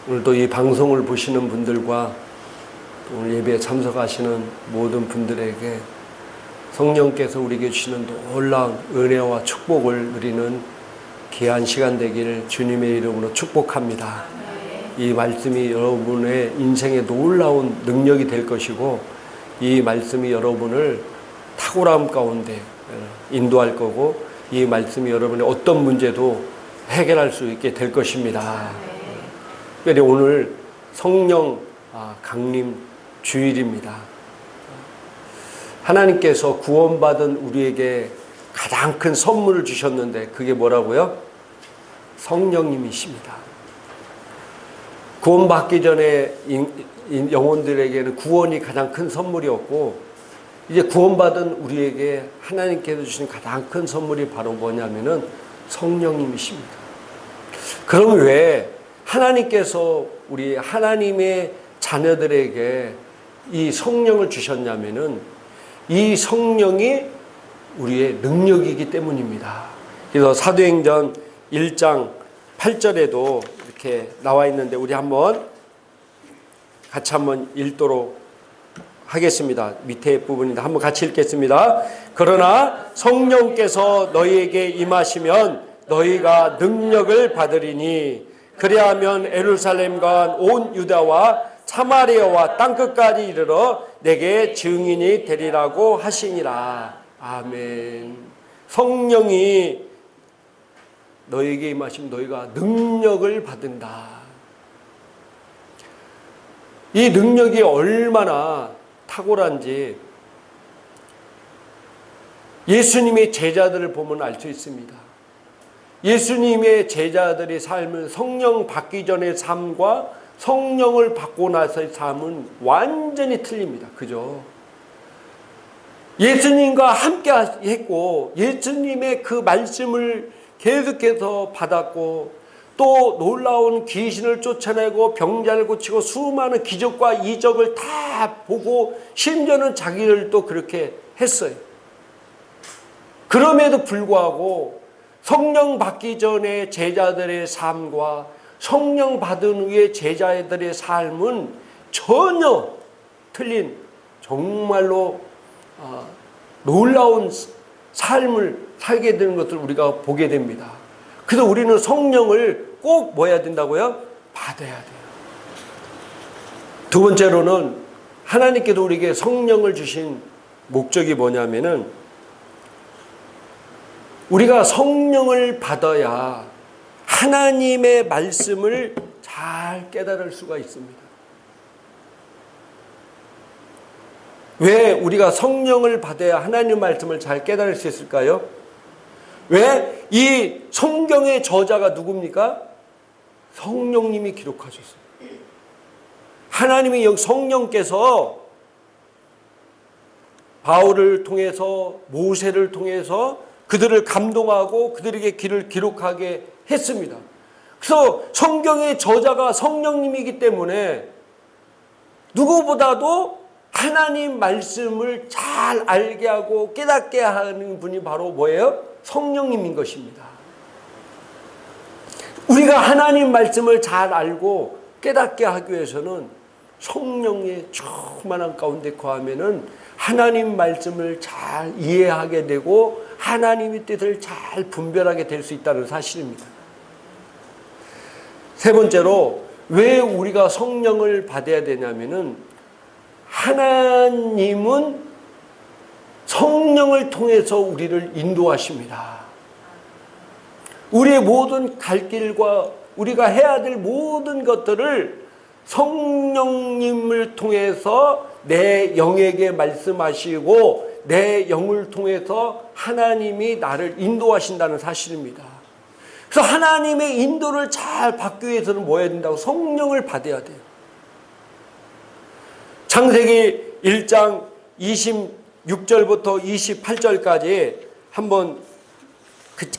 오늘도 이 방송을 보시는 분들과 오늘 예배에 참석하시는 모든 분들에게 성령께서 우리에게 주시는 놀라운 은혜와 축복을 누리는 귀한 시간 되기를 주님의 이름으로 축복합니다. 이 말씀이 여러분의 인생에 놀라운 능력이 될 것이고, 이 말씀이 여러분을 탁월함 가운데 인도할 거고, 이 말씀이 여러분의 어떤 문제도 해결할 수 있게 될 것입니다. 특별히 오늘 성령 강림 주일입니다. 하나님께서 구원받은 우리에게 가장 큰 선물을 주셨는데 그게 뭐라고요? 성령님이십니다. 구원받기 전에 영혼들에게는 구원이 가장 큰 선물이었고, 이제 구원받은 우리에게 하나님께서 주신 가장 큰 선물이 바로 뭐냐면은 성령님이십니다. 그럼 왜 하나님께서 우리 하나님의 자녀들에게 이 성령을 주셨냐면은 이 성령이 우리의 능력이기 때문입니다. 그래서 사도행전 1장 8절에도 이렇게 나와 있는데 우리 같이 한번 읽도록 하겠습니다. 밑에 부분인데 한번 같이 읽겠습니다. 그러나 성령께서 너희에게 임하시면 너희가 능력을 받으리니 그리하면 예루살렘과 온 유다와 사마리아와 땅끝까지 이르러 내게 증인이 되리라고 하시니라. 아멘. 성령이 너희에게 임하시면 너희가 능력을 받는다. 이 능력이 얼마나 탁월한지 예수님의 제자들을 보면 알 수 있습니다. 예수님의 제자들의 삶은 성령 받기 전의 삶과 성령을 받고 나서의 삶은 완전히 틀립니다. 그죠? 예수님과 함께 했고 예수님의 그 말씀을 계속해서 받았고 또 놀라운 귀신을 쫓아내고 병자를 고치고 수많은 기적과 이적을 다 보고 심지어는 자기를 또 그렇게 했어요. 그럼에도 불구하고 성령 받기 전에 제자들의 삶과 성령 받은 후에 제자들의 삶은 전혀 틀린 정말로 놀라운 삶을 살게 되는 것을 우리가 보게 됩니다. 그래서 우리는 성령을 꼭 뭐 해야 된다고요? 받아야 돼요. 두 번째로는 하나님께도 우리에게 성령을 주신 목적이 뭐냐면은 우리가 성령을 받아야 하나님의 말씀을 잘 깨달을 수가 있습니다. 왜 우리가 성령을 받아야 하나님의 말씀을 잘 깨달을 수 있을까요? 왜? 이 성경의 저자가 누굽니까? 성령님이 기록하셨어요. 하나님이 성령께서 바울을 통해서 모세를 통해서 그들을 감동하고 그들에게 길을 기록하게 했습니다. 그래서 성경의 저자가 성령님이기 때문에 누구보다도 하나님 말씀을 잘 알게 하고 깨닫게 하는 분이 바로 뭐예요? 성령님인 것입니다. 우리가 하나님 말씀을 잘 알고 깨닫게 하기 위해서는 성령의 충만한 가운데 거하면은 하나님 말씀을 잘 이해하게 되고 하나님의 뜻을 잘 분별하게 될 수 있다는 사실입니다. 세 번째로 왜 우리가 성령을 받아야 되냐면은 하나님은 성령을 통해서 우리를 인도하십니다. 우리의 모든 갈 길과 우리가 해야 될 모든 것들을 성령님을 통해서 내 영에게 말씀하시고 내 영을 통해서 하나님이 나를 인도하신다는 사실입니다. 그래서 하나님의 인도를 잘 받기 위해서는 뭐 해야 된다고? 성령을 받아야 돼요. 창세기 1장 26절부터 28절까지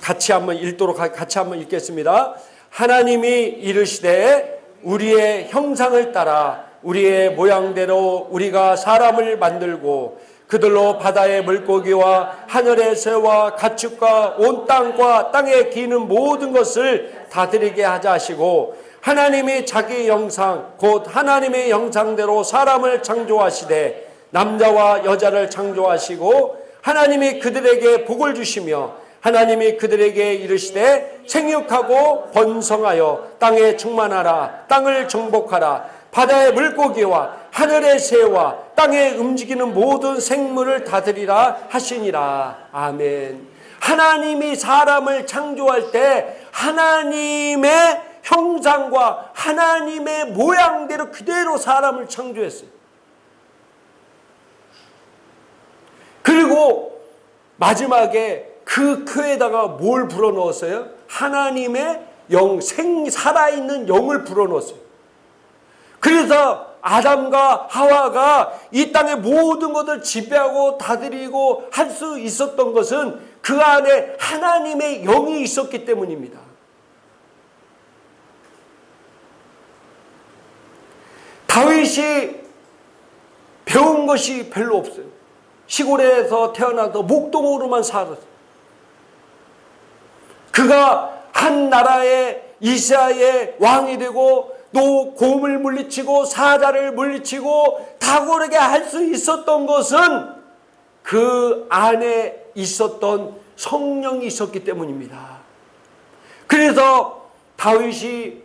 같이 한번 읽겠습니다. 하나님이 이르시되 우리의 형상을 따라 우리의 모양대로 우리가 사람을 만들고 그들로 바다의 물고기와 하늘의 새와 가축과 온 땅과 땅에 기는 모든 것을 다스리게 하자 하시고 하나님이 자기 영상 곧 하나님의 영상대로 사람을 창조하시되 남자와 여자를 창조하시고 하나님이 그들에게 복을 주시며 하나님이 그들에게 이르시되 생육하고 번성하여 땅에 충만하라. 땅을 정복하라. 바다의 물고기와 하늘의 새와 땅에 움직이는 모든 생물을 다스리라 하시니라. 아멘. 하나님이 사람을 창조할 때 하나님의 형상과 하나님의 모양대로 그대로 사람을 창조했어요. 그리고 마지막에 그 큐에다가 뭘 불어넣었어요? 하나님의 영, 살아있는 영을 불어넣었어요. 그래서 아담과 하와가 이 땅의 모든 것을 지배하고 다스리고 할 수 있었던 것은 그 안에 하나님의 영이 있었기 때문입니다. 다윗이 배운 것이 별로 없어요. 시골에서 태어나서 목동으로만 살았어요. 그가 한 나라의 이스라엘의 왕이 되고 또 곰을 물리치고 사자를 물리치고 탁월하게 할 수 있었던 것은 그 안에 있었던 성령이 있었기 때문입니다. 그래서 다윗이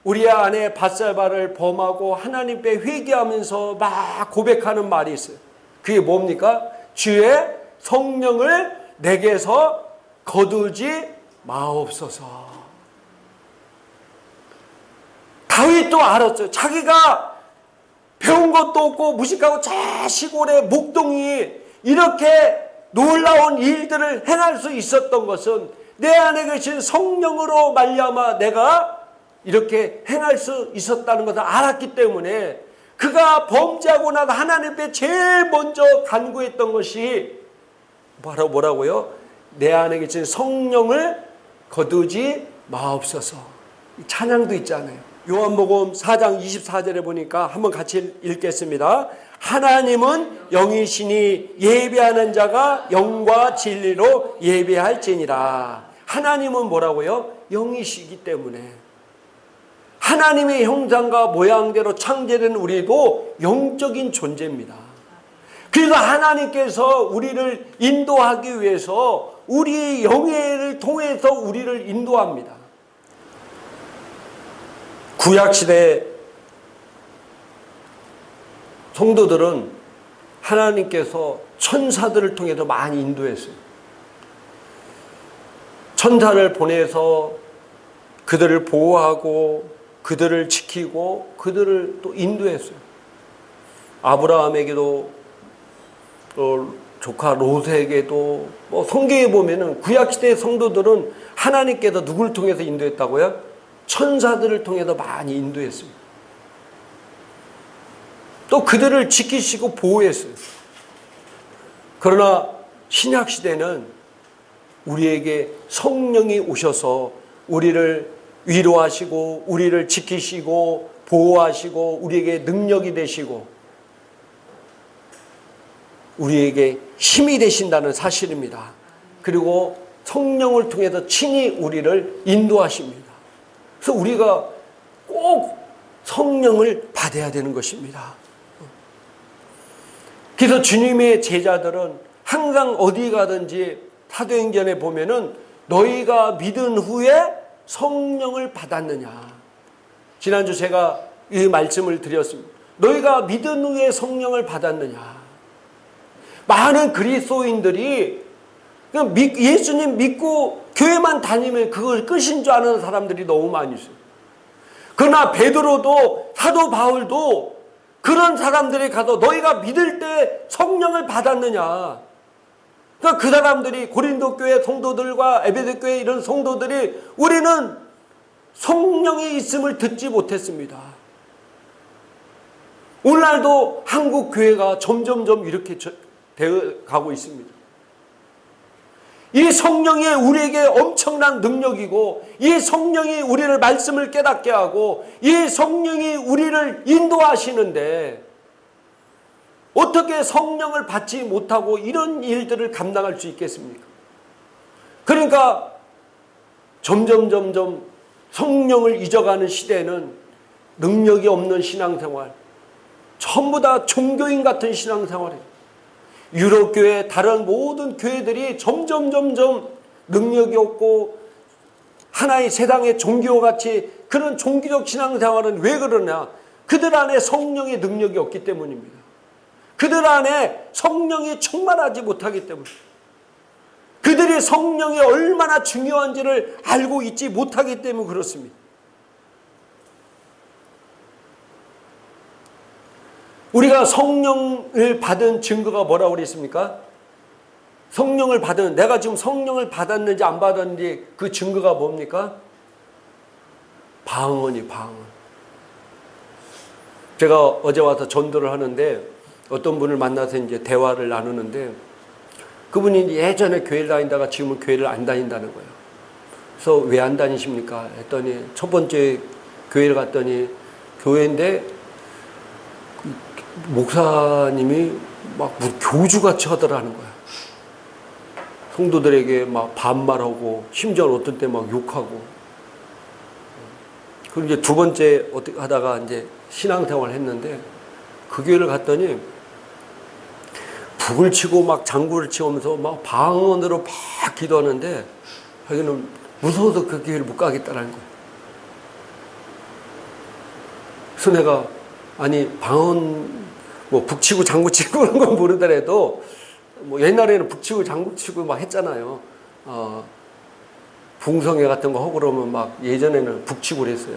우리아 아내 밧세바를 범하고 하나님 앞에 회개하면서 막 고백하는 말이 있어요. 그게 뭡니까? 주의 성령을 내게서 거두지 마옵소서. 다윗도 알았어요. 자기가 배운 것도 없고 무식하고 저 시골의 목동이 이렇게 놀라운 일들을 행할 수 있었던 것은 내 안에 계신 성령으로 말미암아 내가 이렇게 행할 수 있었다는 것을 알았기 때문에 그가 범죄하고 나서 하나님 앞에 제일 먼저 간구했던 것이 바로 뭐라고요? 내 안에 계신 성령을 거두지 마옵소서. 찬양도 있잖아요. 요한복음 4장 24절에 보니까 한번 같이 읽겠습니다. 하나님은 영이시니 예배하는 자가 영과 진리로 예배할지니라. 하나님은 뭐라고요? 영이시기 때문에 하나님의 형상과 모양대로 창조된 우리도 영적인 존재입니다. 그래서 하나님께서 우리를 인도하기 위해서 우리 영예를 통해서 우리를 인도합니다. 구약시대 성도들은 하나님께서 천사들을 통해서 많이 인도했어요. 천사를 보내서 그들을 보호하고 그들을 지키고 그들을 또 인도했어요. 아브라함에게도 또 조카 롯에게도 성경에 보면은 구약시대의 성도들은 하나님께서 누구를 통해서 인도했다고요? 천사들을 통해서 많이 인도했습니다. 또 그들을 지키시고 보호했어요. 그러나 신약시대는 우리에게 성령이 오셔서 우리를 위로하시고 우리를 지키시고 보호하시고 우리에게 능력이 되시고 우리에게 힘이 되신다는 사실입니다. 그리고 성령을 통해서 친히 우리를 인도하십니다. 그래서 우리가 꼭 성령을 받아야 되는 것입니다. 그래서 주님의 제자들은 항상 어디 가든지 사도행전에 보면은 너희가 믿은 후에 성령을 받았느냐. 지난주 제가 이 말씀을 드렸습니다. 너희가 믿은 후에 성령을 받았느냐. 많은 그리스도인들이 예수님 믿고 교회만 다니면 그걸 끝인 줄 아는 사람들이 너무 많이 있어요. 그러나 베드로도 사도 바울도 그런 사람들이 가서 너희가 믿을 때 성령을 받았느냐. 그러니까 그 사람들이 고린도 교회 성도들과 에베소 교회 이런 성도들이 우리는 성령이 있음을 듣지 못했습니다. 오늘날도 한국 교회가 점점점 이렇게 되어가고 있습니다. 이 성령이 우리에게 엄청난 능력이고 이 성령이 우리를 말씀을 깨닫게 하고 이 성령이 우리를 인도하시는데 어떻게 성령을 받지 못하고 이런 일들을 감당할 수 있겠습니까? 그러니까 점점 성령을 잊어가는 시대에는 능력이 없는 신앙생활, 전부 다 종교인 같은 신앙생활이에요. 유럽교회, 다른 모든 교회들이 점점 능력이 없고 하나의 세상의 종교같이 그런 종교적 신앙생활은 왜 그러냐? 그들 안에 성령의 능력이 없기 때문입니다. 그들 안에 성령이 충만하지 못하기 때문에, 그들이 성령이 얼마나 중요한지를 알고 있지 못하기 때문에 그렇습니다. 우리가 성령을 받은 증거가 뭐라고 그랬습니까? 성령을 받은, 내가 지금 성령을 받았는지 안 받았는지 그 증거가 뭡니까? 방언이 방언. 제가 어제 와서 전도를 하는데 어떤 분을 만나서 이제 대화를 나누는데 그분이 예전에 교회를 다니다가 지금은 교회를 안 다닌다는 거예요. 그래서 왜 안 다니십니까? 했더니 첫 번째 교회를 갔더니 교회인데 목사님이 막 교주같이 하더라는 거야. 성도들에게 막 반말하고 심지어 어떤 때 막 욕하고. 그리고 이제 두 번째 어떻게 하다가 이제 신앙생활을 했는데 그 교회를 갔더니 북을 치고 막 장구를 치면서 막 방언으로 막 기도하는데 자기는 무서워서 그 교회를 못 가겠다라는 거야. 그래서 내가 아니 방언 뭐 북치고 장구치고 그런 건 모르더라도 뭐 옛날에는 북치고 장구치고 막 했잖아요. 붕성회 같은 거 하고 그러면 막 예전에는 북치고 그랬어요.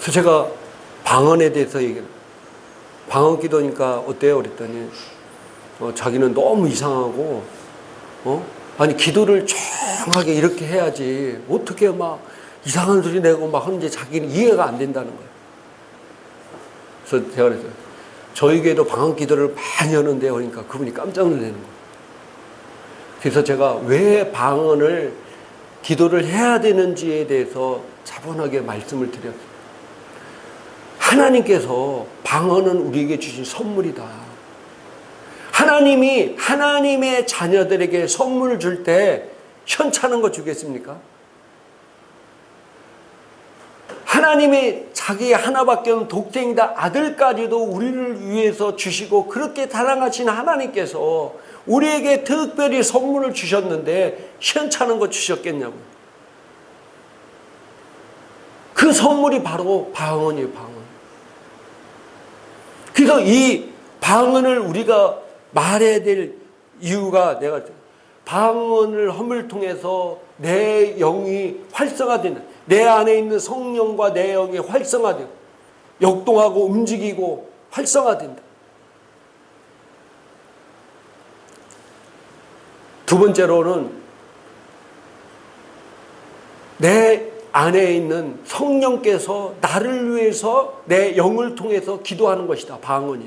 그래서 제가 방언에 대해서 얘기해요. 방언 기도니까 어때요? 그랬더니 자기는 너무 이상하고 아니 기도를 조용하게 이렇게 해야지 어떻게 막 이상한 소리 내고 막 하는지 자기는 이해가 안 된다는 거예요. 그래서 제가 그랬어요. 저희 교회도 방언 기도를 많이 하는데 그러니까 그분이 깜짝 놀라는 거예요. 그래서 제가 왜 방언을 기도를 해야 되는지에 대해서 차분하게 말씀을 드렸어요. 하나님께서 방언은 우리에게 주신 선물이다. 하나님이 하나님의 자녀들에게 선물을 줄 때 현찮은 거 주겠습니까? 하나님이 자기 하나밖에 없는 독생이다 아들까지도 우리를 위해서 주시고 그렇게 사랑하신 하나님께서 우리에게 특별히 선물을 주셨는데 현찮은 거 주셨겠냐고요. 그 선물이 바로 방언이에요. 방언. 그래서 이 방언을 우리가 말해야 될 이유가 내가 방언을 함을 통해서 내 영이 활성화되는, 내 안에 있는 성령과 내 영이 활성화되고 역동하고 움직이고 활성화된다. 두 번째로는 내 안에 있는 성령께서 나를 위해서 내 영을 통해서 기도하는 것이다. 방언이.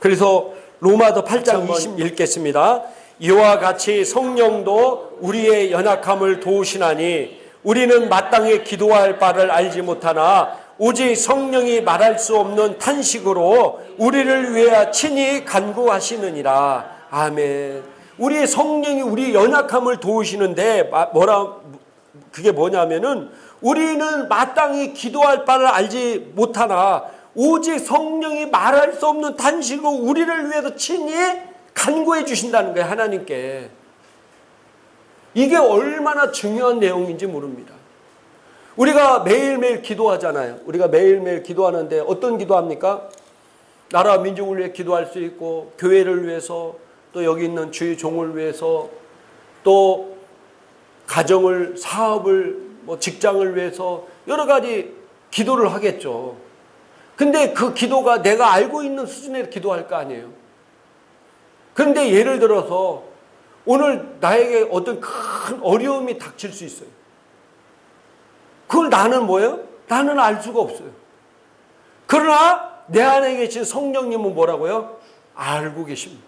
그래서 로마서 8장 20 읽겠습니다. 이와 같이 성령도 우리의 연약함을 도우시나니 우리는 마땅히 기도할 바를 알지 못하나 오직 성령이 말할 수 없는 탄식으로 우리를 위하여 친히 간구하시느니라. 아멘. 우리 성령이 우리 연약함을 도우시는데 그게 뭐냐면은 우리는 마땅히 기도할 바를 알지 못하나 오직 성령이 말할 수 없는 탄식으로 우리를 위해서 친히 간구해 주신다는 거예요. 하나님께. 이게 얼마나 중요한 내용인지 모릅니다. 우리가 매일매일 기도하잖아요. 우리가 매일매일 기도하는데 어떤 기도합니까? 나라 민족을 위해 기도할 수 있고 교회를 위해서 또 여기 있는 주의 종을 위해서 또 가정을, 사업을, 뭐 직장을 위해서 여러 가지 기도를 하겠죠. 근데 그 기도가 내가 알고 있는 수준에서 기도할 거 아니에요. 그런데 예를 들어서 오늘 나에게 어떤 큰 어려움이 닥칠 수 있어요. 그걸 나는 뭐예요? 나는 알 수가 없어요. 그러나 내 안에 계신 성령님은 뭐라고요? 알고 계십니다.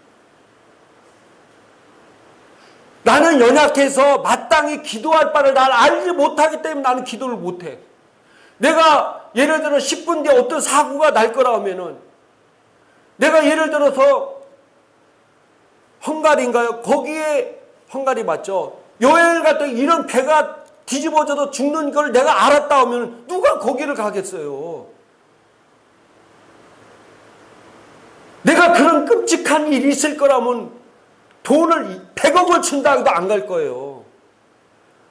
나는 연약해서 마땅히 기도할 바를 난 알지 못하기 때문에 나는 기도를 못해. 내가 예를 들어 10분 뒤에 어떤 사고가 날 거라 하면은 내가 예를 들어서 헝가리인가요? 거기에 헝가리 맞죠? 여행을 갔더니 이런 배가 뒤집어져도 죽는 걸 내가 알았다 하면 누가 거기를 가겠어요? 내가 그런 끔찍한 일이 있을 거라면 돈을 100억을 준다 해도 안 갈 거예요.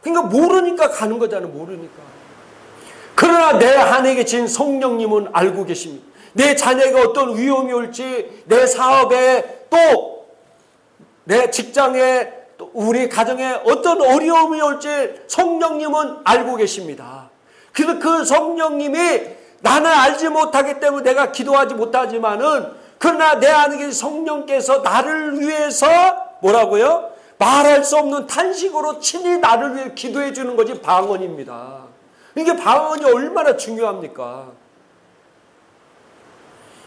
그러니까 모르니까 가는 거잖아요. 모르니까. 그러나 내 안에 계신 성령님은 알고 계십니다. 내 자녀에게 어떤 위험이 올지, 내 사업에 또 내 직장에 또 우리 가정에 어떤 어려움이 올지 성령님은 알고 계십니다. 그래서 그 성령님이 나는 알지 못하기 때문에 내가 기도하지 못하지만은 그러나 내 안에 계신 성령께서 나를 위해서 뭐라고요? 말할 수 없는 탄식으로 친히 나를 위해 기도해 주는 것이 방언입니다. 이게 방언이 얼마나 중요합니까?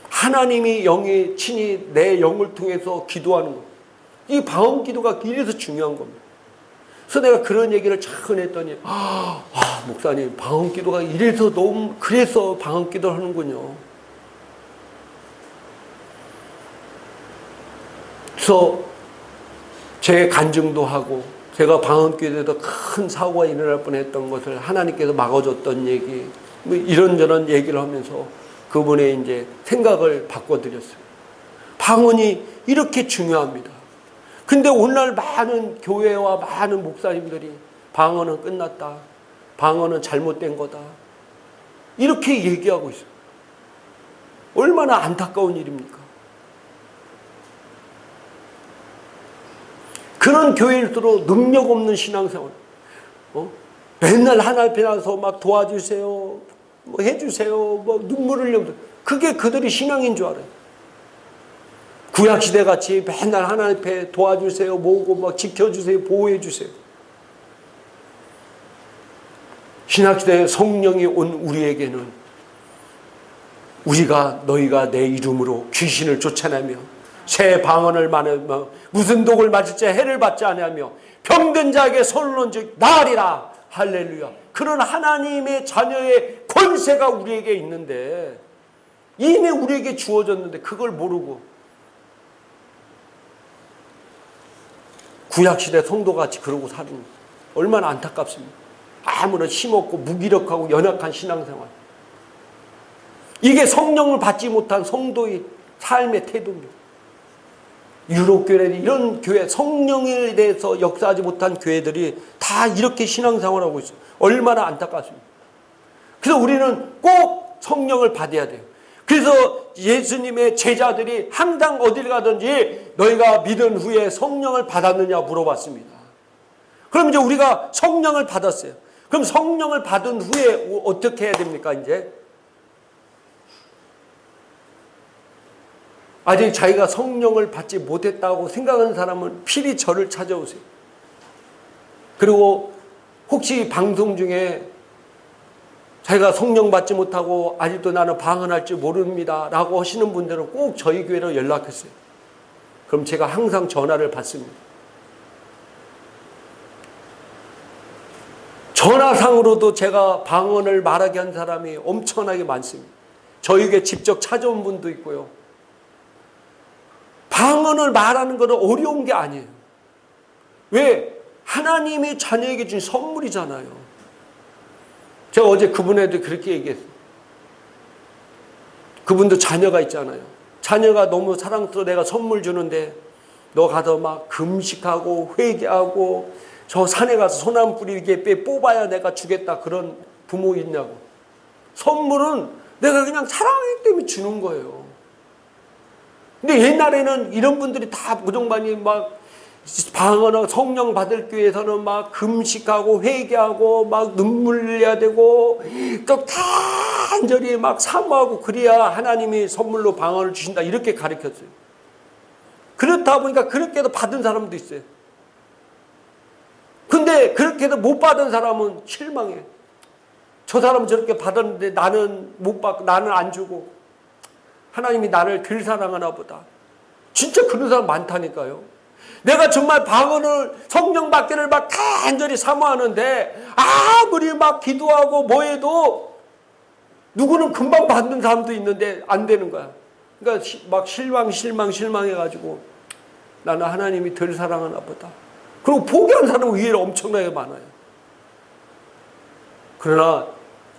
하나님이 영이 친히 내 영을 통해서 기도하는 것. 이 방언 기도가 이래서 중요한 겁니다. 그래서 내가 그런 얘기를 참 했더니 목사님 방언 기도가 이래서 너무 그래서 방언 기도를 하는군요. 그래서 제 간증도 하고 제가 방언 기도에서 큰 사고가 일어날 뻔했던 것을 하나님께서 막아줬던 얘기 뭐 이런저런 얘기를 하면서 그분의 이제 생각을 바꿔드렸어요. 방언이 이렇게 중요합니다. 근데 오늘날 많은 교회와 많은 목사님들이 방언은 끝났다. 방언은 잘못된 거다. 이렇게 얘기하고 있어요. 얼마나 안타까운 일입니까? 그런 교회일수록 능력 없는 신앙생활. 맨날 하나님 앞에 나서 막 도와주세요. 뭐 해주세요. 뭐 눈물을 흘려. 그게 그들이 신앙인 줄 알아요. 구약시대 같이 맨날 하나님 앞에 도와주세요. 모으고 막 지켜주세요. 보호해주세요. 신약시대에 성령이 온 우리에게는 우리가 너희가 내 이름으로 귀신을 쫓아내며 새 방언을 말하며 무슨 독을 맞을지 해를 받지 아니하며 병든 자에게 손을 얹은 즉 나으리라. 할렐루야. 그런 하나님의 자녀의 권세가 우리에게 있는데 이미 우리에게 주어졌는데 그걸 모르고 구약시대 성도같이 그러고 사는 거 얼마나 안타깝습니까? 아무런 힘없고 무기력하고 연약한 신앙생활. 이게 성령을 받지 못한 성도의 삶의 태도입니다. 유럽교회 이런 교회 성령에 대해서 역사하지 못한 교회들이 다 이렇게 신앙생활하고 있어요. 얼마나 안타깝습니까? 그래서 우리는 꼭 성령을 받아야 돼요. 그래서 예수님의 제자들이 항상 어딜 가든지 너희가 믿은 후에 성령을 받았느냐 물어봤습니다. 그럼 이제 우리가 성령을 받았어요. 그럼 성령을 받은 후에 어떻게 해야 됩니까? 이제 아직 자기가 성령을 받지 못했다고 생각하는 사람은 필히 저를 찾아오세요. 그리고 혹시 방송 중에 자기가 성령 받지 못하고 아직도 나는 방언할 줄 모릅니다 라고 하시는 분들은 꼭 저희 교회로 연락했어요. 그럼 제가 항상 전화를 받습니다. 전화상으로도 제가 방언을 말하게 한 사람이 엄청나게 많습니다. 저에게 직접 찾아온 분도 있고요. 방언을 말하는 것은 어려운 게 아니에요. 왜? 하나님이 자녀에게 준 선물이잖아요. 제가 어제 그분에도 그렇게 얘기했어요. 그분도 자녀가 있잖아요. 자녀가 너무 사랑스러워 내가 선물 주는데 너 가서 막 금식하고 회개하고 저 산에 가서 소나무 뿌리 위에 뽑아야 내가 주겠다 그런 부모 있냐고. 선물은 내가 그냥 사랑하기 때문에 주는 거예요. 근데 옛날에는 이런 분들이 다 무정반이 막 방언하고 성령 받을 교회에서는 막 금식하고 회개하고 막 눈물 흘려야 되고 또 간절히 막 사모하고 그래야 하나님이 선물로 방언을 주신다 이렇게 가르쳤어요. 그렇다 보니까 그렇게도 받은 사람도 있어요. 근데 그렇게도 못 받은 사람은 실망해. 저 사람은 저렇게 받았는데 나는 못 받고 나는 안 주고 하나님이 나를 덜 사랑하나 보다. 진짜 그런 사람 많다니까요. 내가 정말 방언을 성령 받기를 막 간절히 사모하는데 아무리 막 기도하고 뭐해도 누구는 금방 받는 사람도 있는데 안 되는 거야. 그러니까 막 실망해가지고 나는 하나님이 덜 사랑하나 보다. 그리고 포기한 사람은 의외로 엄청나게 많아요. 그러나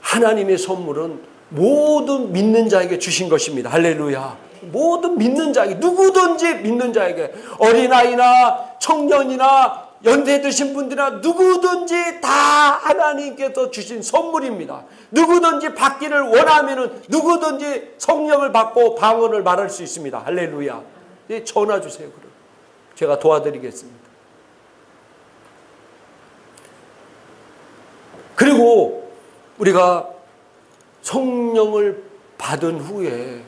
하나님의 선물은 모든 믿는 자에게 주신 것입니다. 할렐루야. 모든 믿는 자에게, 누구든지 믿는 자에게, 어린아이나 청년이나 연세 드신 분들이나 누구든지 다 하나님께서 주신 선물입니다. 누구든지 받기를 원하면은 누구든지 성령을 받고 방언을 말할 수 있습니다. 할렐루야. 네, 전화 주세요. 그럼 제가 도와드리겠습니다. 그리고 우리가 성령을 받은 후에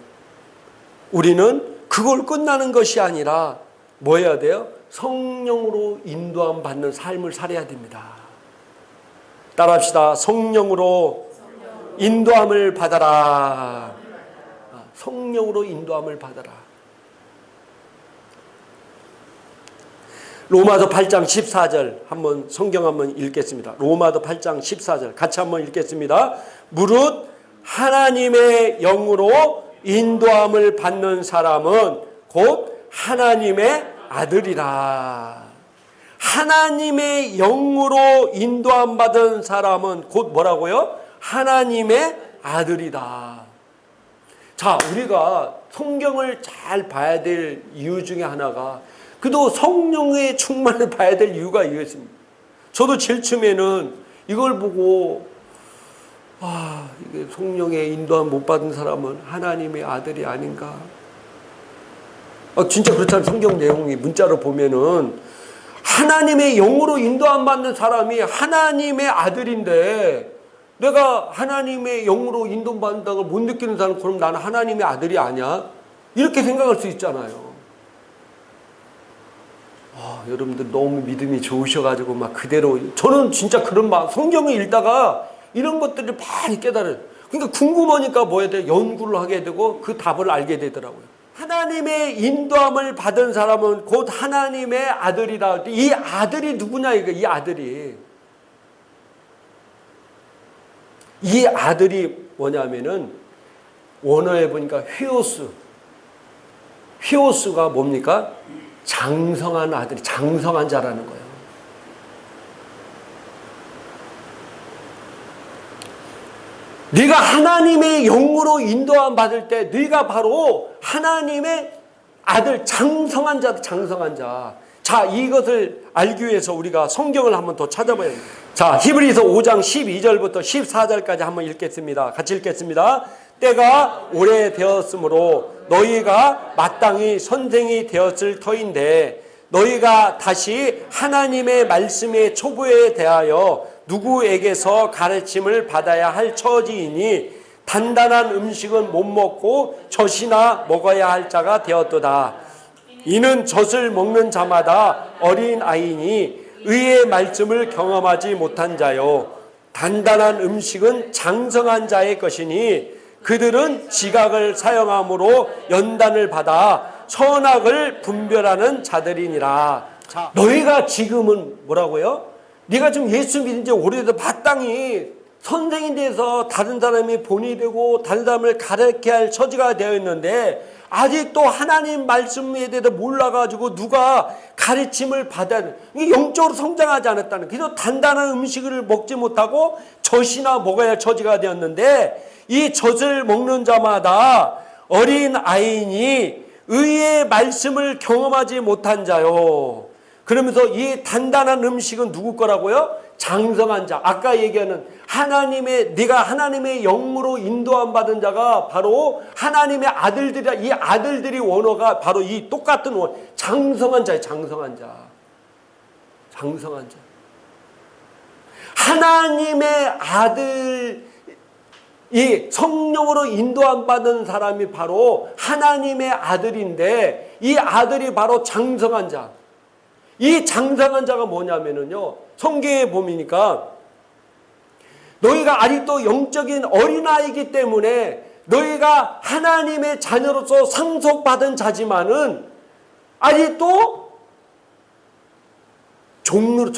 우리는 그걸 끝나는 것이 아니라 뭐 해야 돼요? 성령으로 인도함 받는 삶을 살아야 됩니다. 따라합시다. 성령으로 인도함을 받아라. 성령으로 인도함을 받아라. 로마서 8장 14절 한번 성경 한번 읽겠습니다. 로마서 8장 14절 같이 한번 읽겠습니다. 무릇 하나님의 영으로 인도함을 받는 사람은 곧 하나님의 아들이라. 하나님의 영으로 인도함 받은 사람은 곧 뭐라고요? 하나님의 아들이다. 자, 우리가 성경을 잘 봐야 될 이유 중에 하나가 그도 성령의 충만을 봐야 될 이유가 이것입니다. 저도 제일 처음에는 이걸 보고 이게 성령의 인도함 못 받은 사람은 하나님의 아들이 아닌가. 진짜 그렇잖아요. 성경 내용이 문자로 보면은 하나님의 영으로 인도함 받는 사람이 하나님의 아들인데 내가 하나님의 영으로 인도함 받는다는 걸 못 느끼는 사람, 그럼 나는 하나님의 아들이 아니야? 이렇게 생각할 수 있잖아요. 여러분들 너무 믿음이 좋으셔가지고 막 그대로, 저는 진짜 그런 마음, 성경을 읽다가 이런 것들을 많이 깨달아요. 그러니까 궁금하니까 뭐 해야 돼? 연구를 하게 되고 그 답을 알게 되더라고요. 하나님의 인도함을 받은 사람은 곧 하나님의 아들이다. 이 아들이 누구냐 이거. 이 아들이 뭐냐면은 원어에 보니까 휘오스가 뭡니까? 장성한 아들이, 장성한 자라는 거예요. 네가 하나님의 영으로 인도함 받을 때 네가 바로 하나님의 아들, 장성한 자다. 장성한 자. 자, 이것을 알기 위해서 우리가 성경을 한번 더 찾아봐야 됩니다. 자, 히브리서 5장 12절부터 14절까지 한번 읽겠습니다. 같이 읽겠습니다. 때가 오래되었으므로 너희가 마땅히 선생이 되었을 터인데 너희가 다시 하나님의 말씀의 초보에 대하여 누구에게서 가르침을 받아야 할 처지이니 단단한 음식은 못 먹고 젖이나 먹어야 할 자가 되었도다. 이는 젖을 먹는 자마다 어린 아이니 의의 말씀을 경험하지 못한 자요. 단단한 음식은 장성한 자의 것이니 그들은 지각을 사용함으로 연단을 받아 선악을 분별하는 자들이니라. 자, 너희가 지금은 뭐라고요? 네가 좀 예수 믿은 지 오래돼서 마땅히 선생이 돼서 다른 사람이 본이 되고 다른 사람을 가르쳐야 할 처지가 되어 있는데 아직도 하나님 말씀에 대해서 몰라가지고 누가 가르침을 받아야, 이게 영적으로 성장하지 않았다는, 그래서 단단한 음식을 먹지 못하고 젖이나 먹어야 할 처지가 되었는데 이 젖을 먹는 자마다 어린 아이니 의의 말씀을 경험하지 못한 자요. 그러면서 이 단단한 음식은 누구 거라고요? 장성한 자. 아까 얘기하는 네가 하나님의 영으로 인도함 받은 자가 바로 하나님의 아들들이라. 이 아들들이 원어가 바로 이 똑같은 원, 장성한 자예요. 장성한 자. 장성한 자. 하나님의 아들, 이 성령으로 인도함 받은 사람이 바로 하나님의 아들인데 이 아들이 바로 장성한 자. 이 장성한 자가 뭐냐면은요, 성경에 보니까 너희가 아직도 영적인 어린아이이기 때문에 너희가 하나님의 자녀로서 상속받은 자지만은 아직도 종로로.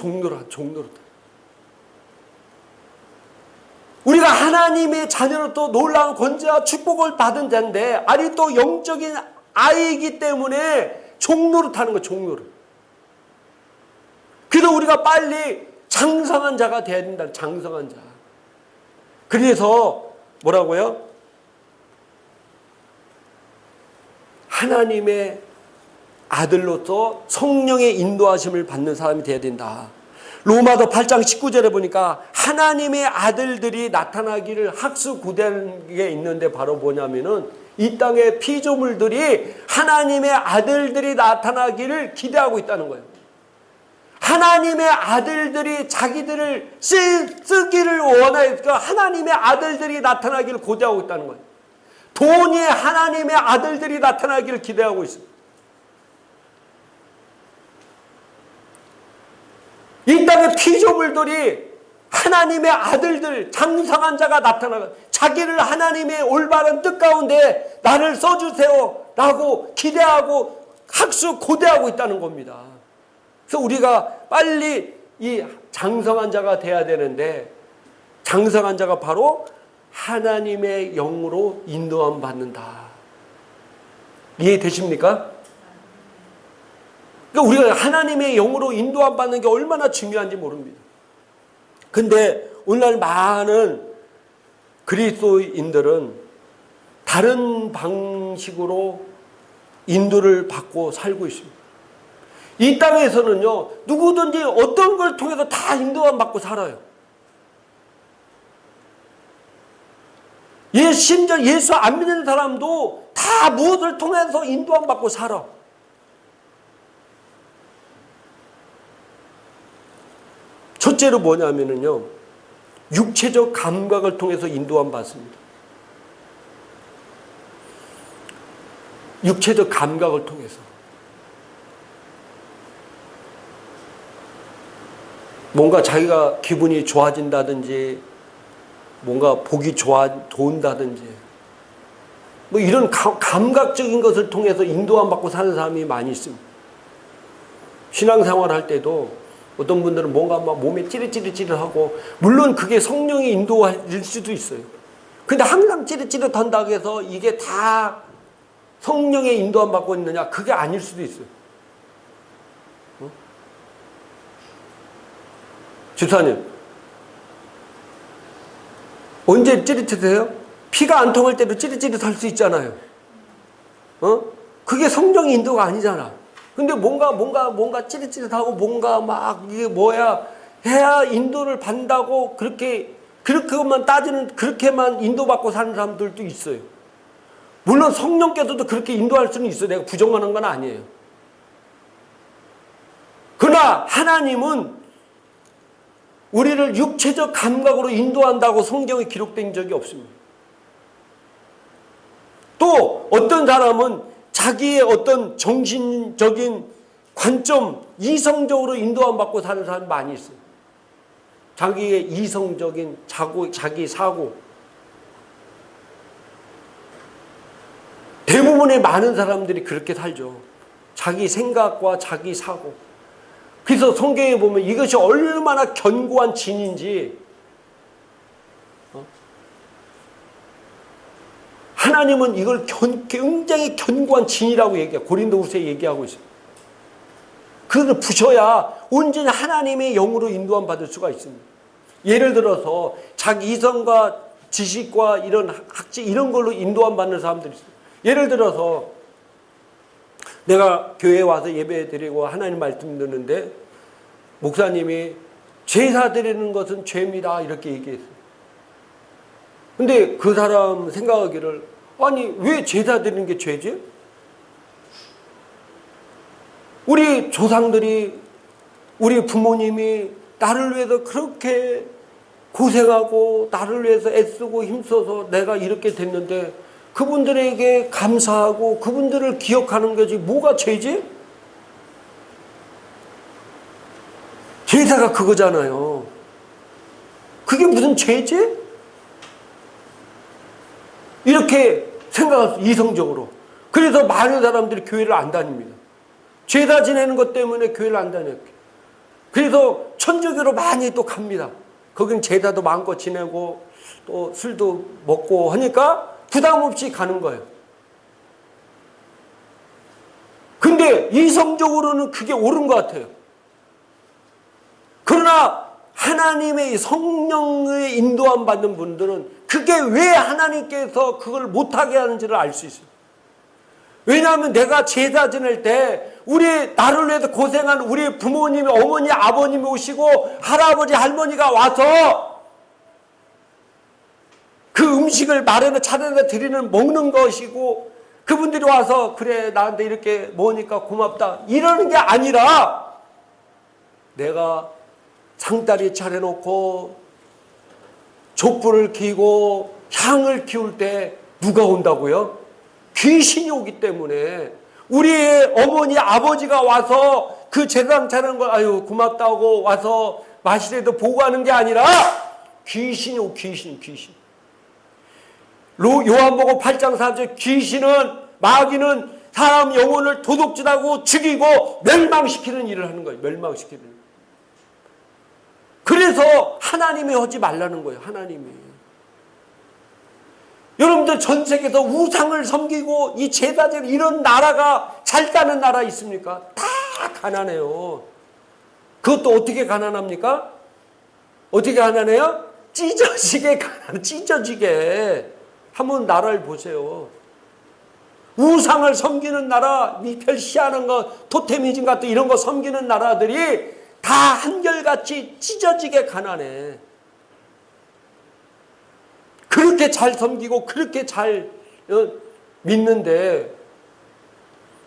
우리가 하나님의 자녀로서 놀라운 권세와 축복을 받은 자인데 아직도 영적인 아이이기 때문에 종로를 타는 거예요. 종로를. 그래서 우리가 빨리 장성한 자가 돼야 된다. 장성한 자. 그래서 뭐라고요? 하나님의 아들로서 성령의 인도하심을 받는 사람이 돼야 된다. 로마서 8장 19절에 보니까 하나님의 아들들이 나타나기를 학수고대한 게 있는데 바로 뭐냐면은 이 땅의 피조물들이 하나님의 아들들이 나타나기를 기대하고 있다는 거예요. 하나님의 아들들이 자기들을 쓰기를 원하니까 하나님의 아들들이 나타나기를 고대하고 있다는 거예요. 돈이 하나님의 아들들이 나타나기를 기대하고 있습니다. 이 땅의 피조물들이 하나님의 아들들, 장성한 자가 나타나가 자기를 하나님의 올바른 뜻 가운데 나를 써주세요 라고 기대하고 학수 고대하고 있다는 겁니다. 그래서 우리가 빨리 이 장성한 자가 돼야 되는데, 장성한 자가 바로 하나님의 영으로 인도함 받는다. 이해되십니까? 그러니까 우리가 하나님의 영으로 인도함 받는 게 얼마나 중요한지 모릅니다. 근데 오늘날 많은 그리스도인들은 다른 방식으로 인도를 받고 살고 있습니다. 이 땅에서는요, 누구든지 어떤 걸 통해서 다 인도함 받고 살아요. 심지어 예수 안 믿는 사람도 다 무엇을 통해서 인도함 받고 살아. 첫째로 뭐냐면요, 육체적 감각을 통해서 인도함 받습니다. 육체적 감각을 통해서. 뭔가 자기가 기분이 좋아진다든지, 뭔가 보기 좋은다든지, 뭐 이런 감각적인 것을 통해서 인도함 받고 사는 사람이 많이 있습니다. 신앙생활 할 때도 어떤 분들은 뭔가 막 몸에 찌릿찌릿하고, 물론 그게 성령의 인도일 수도 있어요. 근데 항상 찌릿찌릿한다고 해서 이게 다 성령의 인도함 받고 있느냐? 그게 아닐 수도 있어요. 집사님, 언제 찌릿해요? 피가 안 통할 때도 찌릿찌릿할 수 있잖아요. 그게 성령의 인도가 아니잖아. 근데 뭔가 찌릿찌릿하고 뭔가 막 이게 뭐야 해야 인도를 받는다고 그렇게만 따지는, 그렇게만 인도받고 사는 사람들도 있어요. 물론 성령께서도 그렇게 인도할 수는 있어요. 내가 부정하는 건 아니에요. 그러나 하나님은 우리를 육체적 감각으로 인도한다고 성경에 기록된 적이 없습니다. 또 어떤 사람은 자기의 어떤 정신적인 관점, 이성적으로 인도함 받고 사는 사람이 많이 있어요. 자기의 이성적인 자기 사고. 대부분의 많은 사람들이 그렇게 살죠. 자기 생각과 자기 사고. 그래서 성경에 보면 이것이 얼마나 견고한 진인지, 하나님은 이걸 굉장히 견고한 진이라고 얘기해요. 고린도후서에 얘기하고 있어요. 그걸 부셔야 온전히 하나님의 영으로 인도함 받을 수가 있습니다. 예를 들어서 자기 이성과 지식과 이런 학지 이런 걸로 인도함 받는 사람들이 있어요. 예를 들어서 내가 교회에 와서 예배 드리고 하나님 말씀 듣는데 목사님이 제사 드리는 것은 죄입니다 이렇게 얘기했어요. 근데 그 사람 생각하기를, 아니 왜 제사 드리는 게 죄지? 우리 조상들이, 우리 부모님이 나를 위해서 그렇게 고생하고 나를 위해서 애쓰고 힘써서 내가 이렇게 됐는데 그분들에게 감사하고 그분들을 기억하는 거지 뭐가 죄지? 제사가 그거잖아요. 그게 무슨 죄지? 이렇게 생각할 수, 이성적으로. 그래서 많은 사람들이 교회를 안 다닙니다. 제사 지내는 것 때문에 교회를 안 다녀요. 그래서 천주교로 많이 또 갑니다. 거긴 제사도 마음껏 지내고 또 술도 먹고 하니까 부담 없이 가는 거예요. 근데 이성적으로는 그게 옳은 것 같아요. 그러나 하나님의 성령의 인도함 받는 분들은 그게 왜 하나님께서 그걸 못하게 하는지를 알 수 있어요. 왜냐하면 내가 제사 지낼 때 나를 위해서 고생한 우리 부모님이, 어머니, 아버님이 오시고 할아버지, 할머니가 와서 그 음식을 차려서 드리는, 먹는 것이고, 그분들이 와서 그래 나한테 이렇게 먹으니까 고맙다 이러는 게 아니라, 내가 상다리 차려놓고 촛불을 켜고 향을 키울 때 누가 온다고요? 귀신이 오기 때문에 우리의 어머니 아버지가 와서 그 제사상 차리는 걸 아유 고맙다고 와서 마시래도 보고 하는 게 아니라 귀신이 오고, 귀신. 요한복음 8장 4절, 귀신은, 마귀는 사람 영혼을 도둑질하고 죽이고 멸망시키는 일을 하는 거예요. 멸망시키는 일. 그래서 하나님이 하지 말라는 거예요. 하나님이. 여러분들 전 세계에서 우상을 섬기고 이 제사질 이런 나라가 잘 사는 나라 있습니까? 다 가난해요. 그것도 어떻게 가난합니까? 어떻게 가난해요? 찢어지게 가난, 찢어지게. 한번 나라를 보세요. 우상을 섬기는 나라, 미펠시하는 거, 토테미즘 같은 이런 거 섬기는 나라들이 다 한결같이 찢어지게 가난해. 그렇게 잘 섬기고 그렇게 잘 믿는데,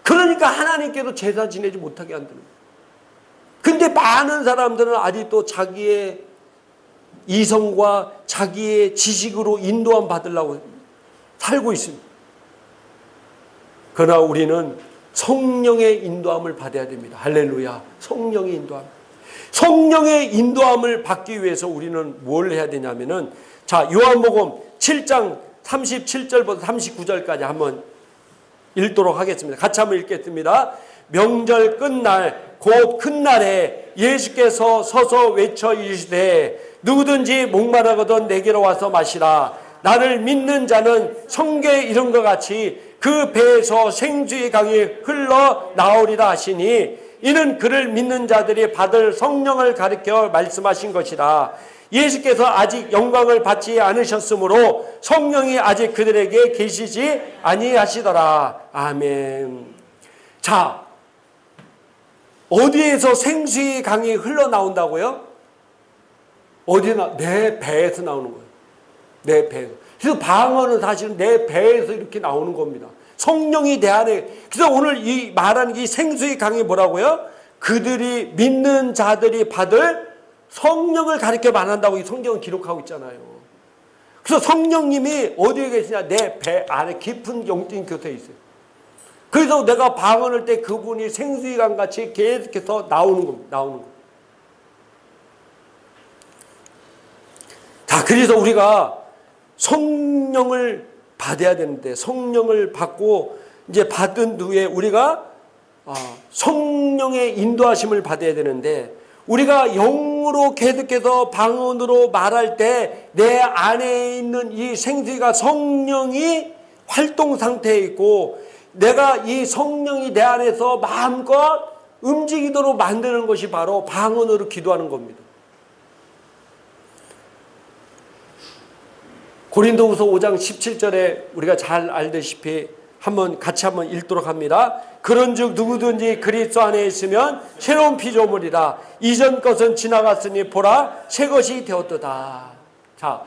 그러니까 하나님께도 제사 지내지 못하게 한다는 거예요. 근데 많은 사람들은 아직도 자기의 이성과 자기의 지식으로 인도함 받으려고 살고 있습니다. 그러나 우리는 성령의 인도함을 받아야 됩니다. 할렐루야. 성령의 인도함. 성령의 인도함을 받기 위해서 우리는 뭘 해야 되냐면은, 자, 요한복음 7장 37절부터 39절까지 한번 읽도록 하겠습니다. 같이 한번 읽겠습니다. 명절 끝날 곧 큰 날에 예수께서 서서 외쳐 이르시되 누구든지 목마르거든 내게로 와서 마시라. 나를 믿는 자는 성경에 이런 것 같이 그 배에서 생수의 강이 흘러 나오리라 하시니, 이는 그를 믿는 자들이 받을 성령을 가리켜 말씀하신 것이라. 예수께서 아직 영광을 받지 않으셨으므로 성령이 아직 그들에게 계시지 아니하시더라. 아멘. 자, 어디에서 생수의 강이 흘러나온다고요? 내 배에서 나오는 거예요. 내 배에서. 그래서 방언은 사실은 내 배에서 이렇게 나오는 겁니다. 성령이 내 안에. 그래서 오늘 이 말하는 이 생수의 강이 뭐라고요? 그들이 믿는 자들이 받을 성령을 가리켜 말한다고 이 성경은 기록하고 있잖아요. 그래서 성령님이 어디에 계시냐? 내 배 안에 깊은 영적인 교태에 있어요. 그래서 내가 방언할 때 그분이 생수의 강같이 계속해서 나오는 겁니다. 자, 그래서 우리가 성령을 받아야 되는데, 성령을 받고 이제 받은 후에 우리가 성령의 인도하심을 받아야 되는데, 우리가 영으로 계속해서 방언으로 말할 때 내 안에 있는 이 생수가 성령이 활동 상태에 있고, 내가 이 성령이 내 안에서 마음껏 움직이도록 만드는 것이 바로 방언으로 기도하는 겁니다. 고린도후서 5장 17절에 우리가 잘 알다시피 같이 한번 읽도록 합니다. 그런즉 누구든지 그리스도 안에 있으면 새로운 피조물이라. 이전 것은 지나갔으니 보라 새 것이 되었도다. 자,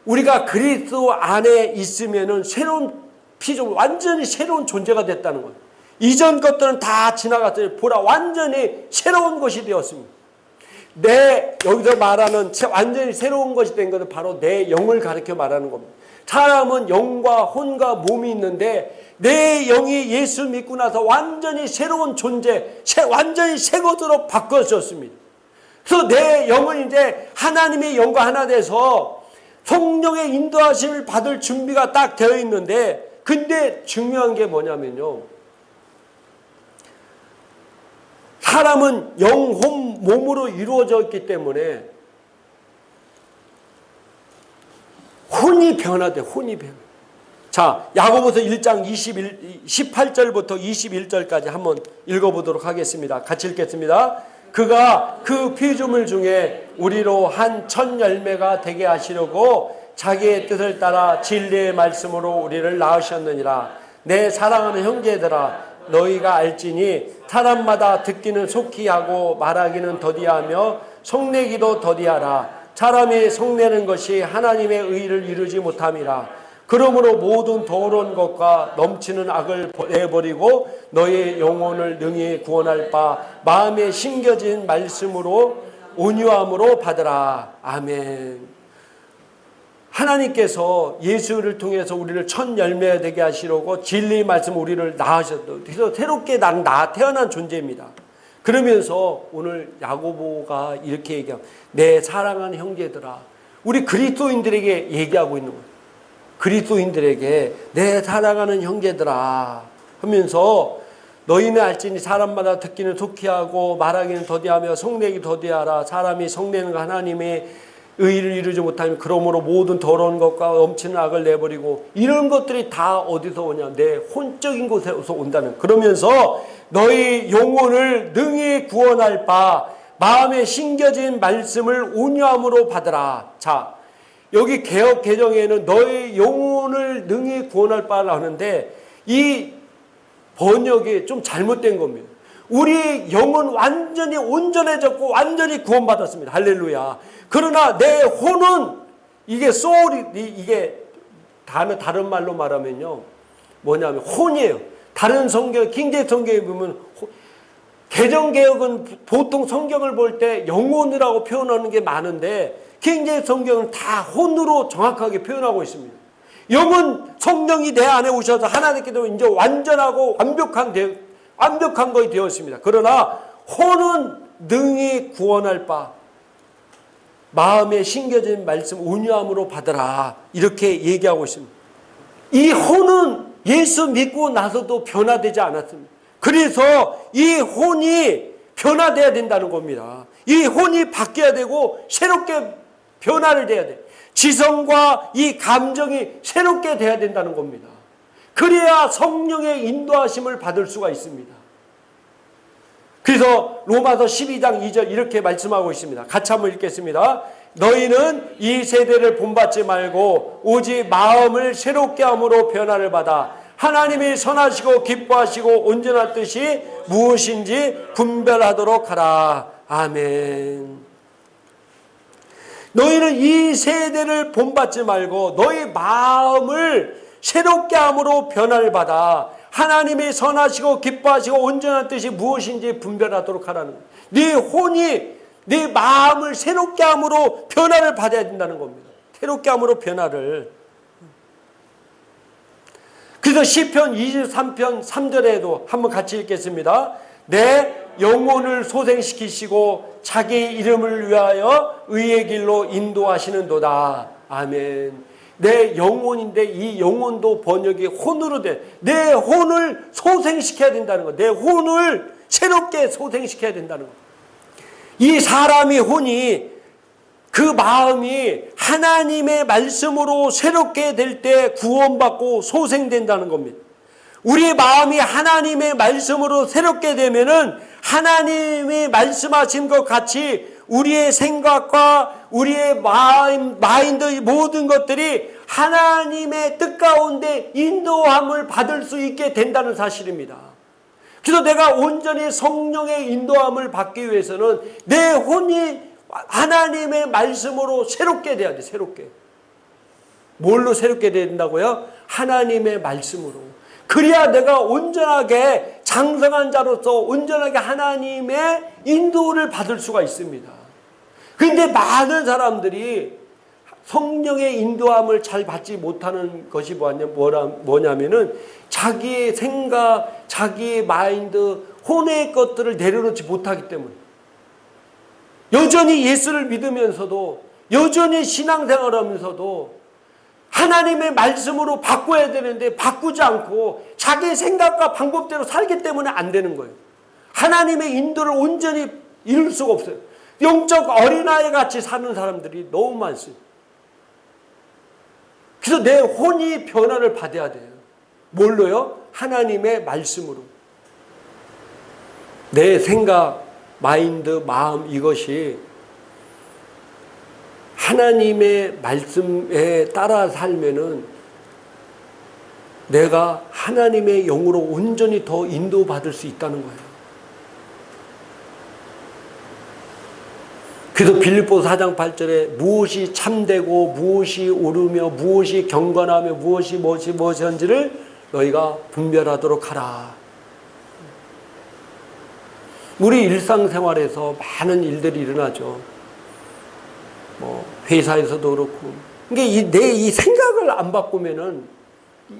우리가 그리스도 안에 있으면은 새로운 피조물, 완전히 새로운 존재가 됐다는 거예요. 이전 것들은 다 지나갔어요. 보라 완전히 새로운 것이 되었습니다. 여기서 말하는 완전히 새로운 것이 된 것은 바로 내 영을 가리켜 말하는 겁니다. 사람은 영과 혼과 몸이 있는데 내 영이 예수 믿고 나서 완전히 새로운 존재, 완전히 새 것으로 바꿔졌습니다. 그래서 내 영은 이제 하나님의 영과 하나 돼서 성령의 인도하심을 받을 준비가 딱 되어 있는데, 근데 중요한 게 뭐냐면요, 사람은 영, 혼, 몸으로 이루어져 있기 때문에 혼이 변화돼. 자, 야고보서 1장 18절부터 21절까지 한번 읽어보도록 하겠습니다. 같이 읽겠습니다. 그가 그 피조물 중에 우리로 한 첫 열매가 되게 하시려고 자기의 뜻을 따라 진리의 말씀으로 우리를 낳으셨느니라. 내 사랑하는 형제들아, 너희가 알지니 사람마다 듣기는 속히 하고 말하기는 더디하며 속내기도 더디하라. 사람이 속내는 것이 하나님의 의를 이루지 못함이라. 그러므로 모든 더러운 것과 넘치는 악을 내버리고 너희 영혼을 능히 구원할 바 마음에 심겨진 말씀으로 온유함으로 받으라. 아멘. 하나님께서 예수를 통해서 우리를 첫 열매 되게 하시려고 진리의 말씀 우리를 낳으셨다. 그래서 새롭게 나는 태어난 존재입니다. 그러면서 오늘 야고보가 이렇게 얘기합니다. 내 사랑하는 형제들아. 우리 그리스도인들에게 얘기하고 있는 거예요. 그리스도인들에게 내 사랑하는 형제들아 하면서 너희는 알지니 사람마다 듣기는 속히 하고 말하기는 더디하며 속내기 더디하라. 사람이 속내는 거 하나님의 의를 이루지 못하면 그러므로 모든 더러운 것과 넘치는 악을 내버리고 이런 것들이 다 어디서 오냐? 내 혼적인 곳에서 온다는. 그러면서 너희 영혼을 능히 구원할 바 마음에 심겨진 말씀을 온유함으로 받으라. 자, 여기 개역 개정에는 너희 영혼을 능히 구원할 바를 하는데 이 번역이 좀 잘못된 겁니다. 우리 영혼 완전히 온전해졌고 완전히 구원받았습니다. 할렐루야. 그러나 내 혼은 이게 소울이 이게 다른 말로 말하면요 뭐냐면 혼이에요. 다른 성경 킹제임 성경에 보면 개정개혁은 보통 성경을 볼 때 영혼이라고 표현하는 게 많은데 킹제임 성경은 다 혼으로 정확하게 표현하고 있습니다. 영은 성령이 내 안에 오셔서 하나님께서 이제 완전하고 완벽한 것이 되었습니다. 그러나 혼은 능히 구원할 바 마음에 심겨진 말씀 온유함으로 받으라. 이렇게 얘기하고 있습니다. 이 혼은 예수 믿고 나서도 변화되지 않았습니다. 그래서 이 혼이 변화돼야 된다는 겁니다. 이 혼이 바뀌어야 되고 새롭게 변화를 돼야 돼. 지성과 이 감정이 새롭게 돼야 된다는 겁니다. 그래야 성령의 인도하심을 받을 수가 있습니다. 그래서 로마서 12장 2절 이렇게 말씀하고 있습니다. 같이 한번 읽겠습니다. 너희는 이 세대를 본받지 말고 오직 마음을 새롭게 함으로 변화를 받아 하나님이 선하시고 기뻐하시고 온전한 뜻이 무엇인지 분별하도록 하라. 아멘. 너희는 이 세대를 본받지 말고 너희 마음을 새롭게 함으로 변화를 받아 하나님이 선하시고 기뻐하시고 온전한 뜻이 무엇인지 분별하도록 하라는 거예요. 네 혼이 네 마음을 새롭게 함으로 변화를 받아야 된다는 겁니다. 새롭게 함으로 변화를. 그래서 시편 23편 3절에도 한번 같이 읽겠습니다. 내 영혼을 소생시키시고 자기 이름을 위하여 의의 길로 인도하시는도다. 아멘. 내 영혼인데 이 영혼도 번역이 혼으로 돼. 내 혼을 소생시켜야 된다는 거. 내 혼을 새롭게 소생시켜야 된다는 거. 이 사람이 혼이 그 마음이 하나님의 말씀으로 새롭게 될 때 구원받고 소생된다는 겁니다. 우리의 마음이 하나님의 말씀으로 새롭게 되면은 하나님이 말씀하신 것 같이 우리의 생각과 우리의 마인드 모든 것들이 하나님의 뜻 가운데 인도함을 받을 수 있게 된다는 사실입니다. 그래서 내가 온전히 성령의 인도함을 받기 위해서는 내 혼이 하나님의 말씀으로 새롭게 돼야 돼. 새롭게. 뭘로 새롭게 된다고요? 하나님의 말씀으로. 그래야 내가 온전하게 장성한 자로서 온전하게 하나님의 인도를 받을 수가 있습니다. 그런데 많은 사람들이 성령의 인도함을 잘 받지 못하는 것이 뭐냐면은 자기의 생각, 자기의 마인드, 혼의 것들을 내려놓지 못하기 때문에 여전히 예수를 믿으면서도 여전히 신앙생활을 하면서도 하나님의 말씀으로 바꿔야 되는데 바꾸지 않고 자기 생각과 방법대로 살기 때문에 안 되는 거예요. 하나님의 인도를 온전히 이룰 수가 없어요. 영적 어린아이 같이 사는 사람들이 너무 많습니다. 그래서 내 혼이 변화를 받아야 돼요. 뭘로요? 하나님의 말씀으로. 내 생각, 마인드, 마음 이것이 하나님의 말씀에 따라 살면은 내가 하나님의 영으로 온전히 더 인도받을 수 있다는 거예요. 그래서 빌립보서 4장 8절에 무엇이 참되고 무엇이 옳으며 무엇이 경건하며 무엇인지를 너희가 분별하도록 하라. 우리 일상생활에서 많은 일들이 일어나죠. 회사에서도 그렇고. 그러니까 내 이 생각을 안 바꾸면은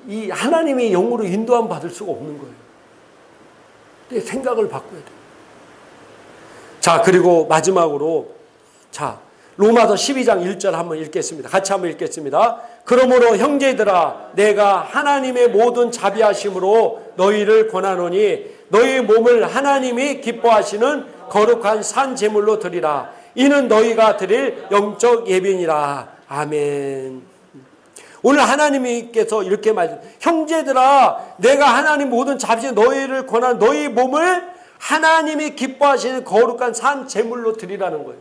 이 하나님의 영으로 인도함 받을 수가 없는 거예요. 내 생각을 바꿔야 돼요. 자, 그리고 마지막으로 자, 로마서 12장 1절 한번 읽겠습니다. 같이 한번 읽겠습니다. 그러므로 형제들아 내가 하나님의 모든 자비하심으로 너희를 권하노니 너희 몸을 하나님이 기뻐하시는 거룩한 산 제물로 드리라. 이는 너희가 드릴 영적 예배니라. 아멘. 오늘 하나님께서 이렇게 말씀, 형제들아 내가 하나님 모든 자비하심 너희를 권한 너희 몸을 하나님이 기뻐하시는 거룩한 산 제물로 드리라는 거예요.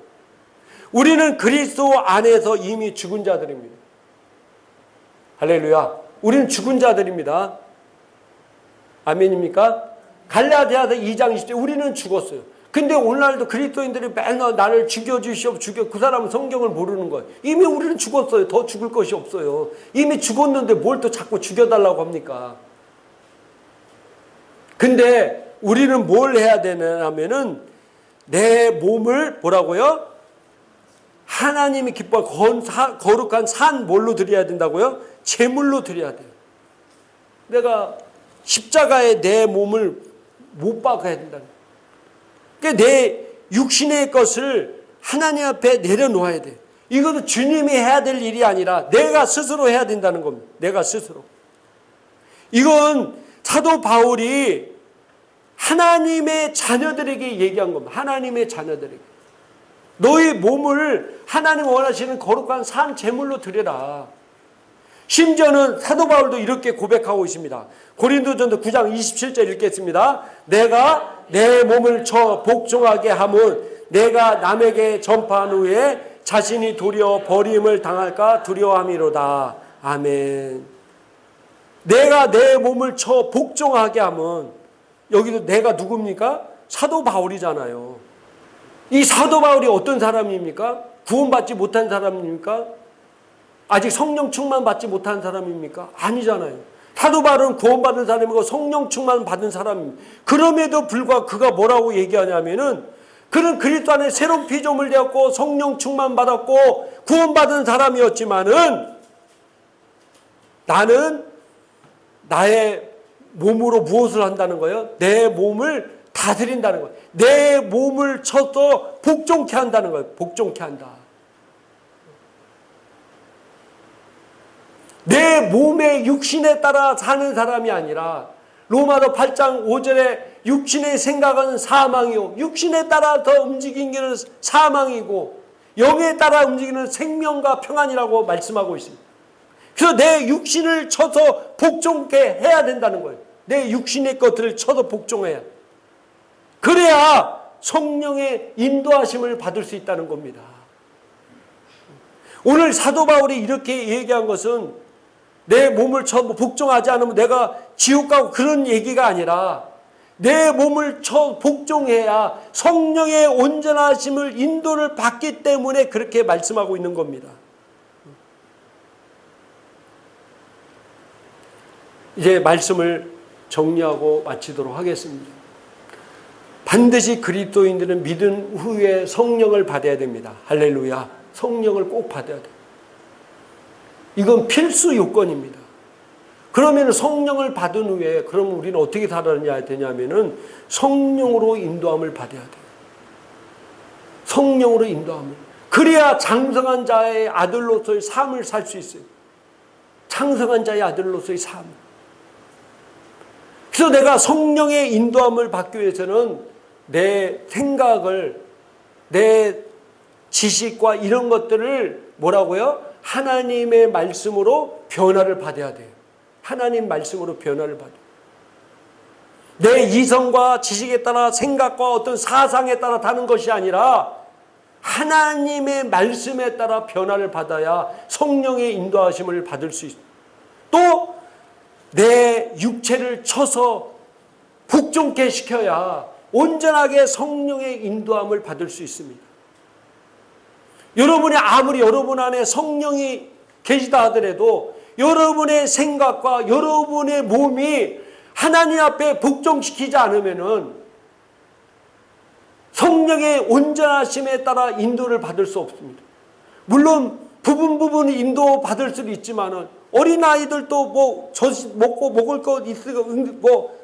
우리는 그리스도 안에서 이미 죽은 자들입니다. 할렐루야. 우리는 죽은 자들입니다. 아멘입니까? 갈라디아서 2장 20절 우리는 죽었어요. 근데 오늘날도 그리스도인들이 맨날 나를 죽여주시오 그 사람은 성경을 모르는 거예요. 이미 우리는 죽었어요. 더 죽을 것이 없어요. 이미 죽었는데 뭘 또 자꾸 죽여달라고 합니까? 근데 우리는 뭘 해야 되냐면은 내 몸을 뭐라고요? 하나님이 기뻐하는 거룩한 산 뭘로 드려야 된다고요? 제물로 드려야 돼요. 내가 십자가에 내 몸을 못 박아야 된다는 거예요. 그러니까 내 육신의 것을 하나님 앞에 내려놓아야 돼요. 이것도 주님이 해야 될 일이 아니라 내가 스스로 해야 된다는 겁니다. 내가 스스로. 이건 사도 바울이 하나님의 자녀들에게 얘기한 겁니다. 하나님의 자녀들에게. 너희 몸을 하나님 원하시는 거룩한 산 제물로 드려라. 심지어는 사도 바울도 이렇게 고백하고 있습니다. 고린도전서 9장 27절 읽겠습니다. 내가 내 몸을 쳐 복종하게 함은 내가 남에게 전파한 후에 자신이 도리어 버림을 당할까 두려워함이로다. 아멘. 내가 내 몸을 쳐 복종하게 함은 여기도 내가 누굽니까? 사도 바울이잖아요. 이 사도 바울이 어떤 사람입니까? 구원받지 못한 사람입니까? 아직 성령 충만 받지 못한 사람입니까? 아니잖아요. 사도 바울은 구원받은 사람이고 성령 충만 받은 사람입니다. 그럼에도 불구하고 그가 뭐라고 얘기하냐면은 그는 그리스도 안에 새로운 피조물 되었고 성령 충만 받았고 구원받은 사람이었지만은 나는 나의 몸으로 무엇을 한다는 거예요? 내 몸을 다스린다는 거예요. 내 몸을 쳐서 복종케 한다는 거예요. 복종케 한다. 내 몸의 육신에 따라 사는 사람이 아니라 로마서 8장 5절에 육신의 생각은 사망이요 육신에 따라 더 움직이는 사망이고 영에 따라 움직이는 생명과 평안이라고 말씀하고 있습니다. 그래서 내 육신을 쳐서 복종케 해야 된다는 거예요. 내 육신의 것들을 쳐서 복종해야. 그래야 성령의 인도하심을 받을 수 있다는 겁니다. 오늘 사도 바울이 이렇게 얘기한 것은 내 몸을 쳐 복종하지 않으면 내가 지옥 가고 그런 얘기가 아니라 내 몸을 쳐 복종해야 성령의 온전하심을 인도를 받기 때문에 그렇게 말씀하고 있는 겁니다. 이제 말씀을 정리하고 마치도록 하겠습니다. 반드시 그리스도인들은 믿은 후에 성령을 받아야 됩니다. 할렐루야. 성령을 꼭 받아야 돼요. 이건 필수 요건입니다. 그러면 성령을 받은 후에 그럼 우리는 어떻게 살아야 되냐면은 성령으로 인도함을 받아야 돼요. 성령으로 인도함을. 그래야 장성한 자의 아들로서의 삶을 살 수 있어요. 장성한 자의 아들로서의 삶. 그래서 내가 성령의 인도함을 받기 위해서는 내 생각을, 내 지식과 이런 것들을 뭐라고요? 하나님의 말씀으로 변화를 받아야 돼요. 하나님 말씀으로 변화를 받아요. 내 이성과 지식에 따라 생각과 어떤 사상에 따라 다는 것이 아니라 하나님의 말씀에 따라 변화를 받아야 성령의 인도하심을 받을 수 있습니다. 또 내 육체를 쳐서 복종케 시켜야 온전하게 성령의 인도함을 받을 수 있습니다. 여러분이 아무리 여러분 안에 성령이 계시다 하더라도 여러분의 생각과 여러분의 몸이 하나님 앞에 복종시키지 않으면은 성령의 온전하심에 따라 인도를 받을 수 없습니다. 물론 부분 인도 받을 수도 있지만은 어린아이들도 뭐 먹고 먹을 것 있으니까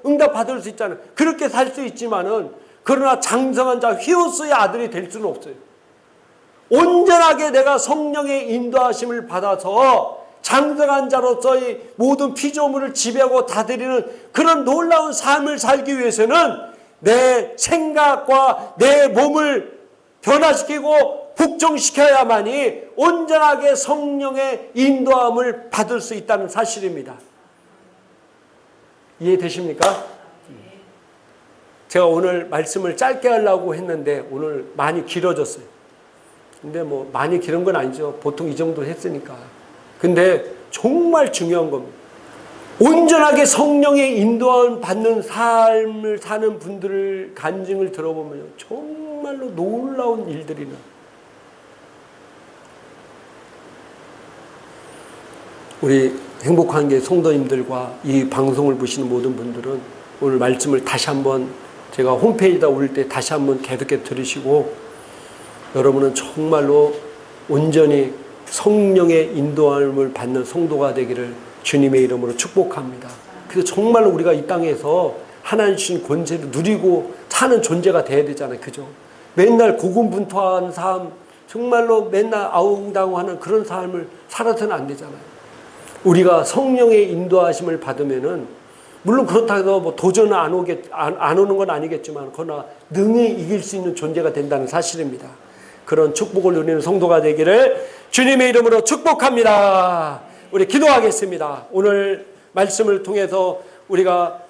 응답 받을 수 있잖아요. 그렇게 살 수 있지만은 그러나 장성한 자 히오스의 아들이 될 수는 없어요. 온전하게 내가 성령의 인도하심을 받아서 장성한 자로서의 모든 피조물을 지배하고 다스리는 그런 놀라운 삶을 살기 위해서는 내 생각과 내 몸을 변화시키고 복종시켜야만이 온전하게 성령의 인도함을 받을 수 있다는 사실입니다. 이해되십니까? 제가 오늘 말씀을 짧게 하려고 했는데 오늘 많이 길어졌어요. 근데 뭐 많이 길은 건 아니죠. 보통 이 정도 했으니까. 근데 정말 중요한 겁니다. 온전하게 성령의 인도함을 받는 삶을 사는 분들을 간증을 들어보면 정말로 놀라운 일들이 나요. 우리 행복한 게 성도님들과 이 방송을 보시는 모든 분들은 오늘 말씀을 다시 한번 제가 홈페이지에다 올릴 때 다시 한번 계속해서 들으시고 여러분은 정말로 온전히 성령의 인도함을 받는 성도가 되기를 주님의 이름으로 축복합니다. 그래서 정말로 우리가 이 땅에서 하나님 주신 권세를 누리고 사는 존재가 돼야 되잖아요. 그죠? 맨날 고군분투한 삶, 정말로 맨날 아웅다웅하는 그런 삶을 살아서는 안 되잖아요. 우리가 성령의 인도하심을 받으면은 물론 그렇다고 해서 뭐 도전은 안 오는 건 아니겠지만 그러나 능히 이길 수 있는 존재가 된다는 사실입니다. 그런 축복을 누리는 성도가 되기를 주님의 이름으로 축복합니다. 우리 기도하겠습니다. 오늘 말씀을 통해서 우리가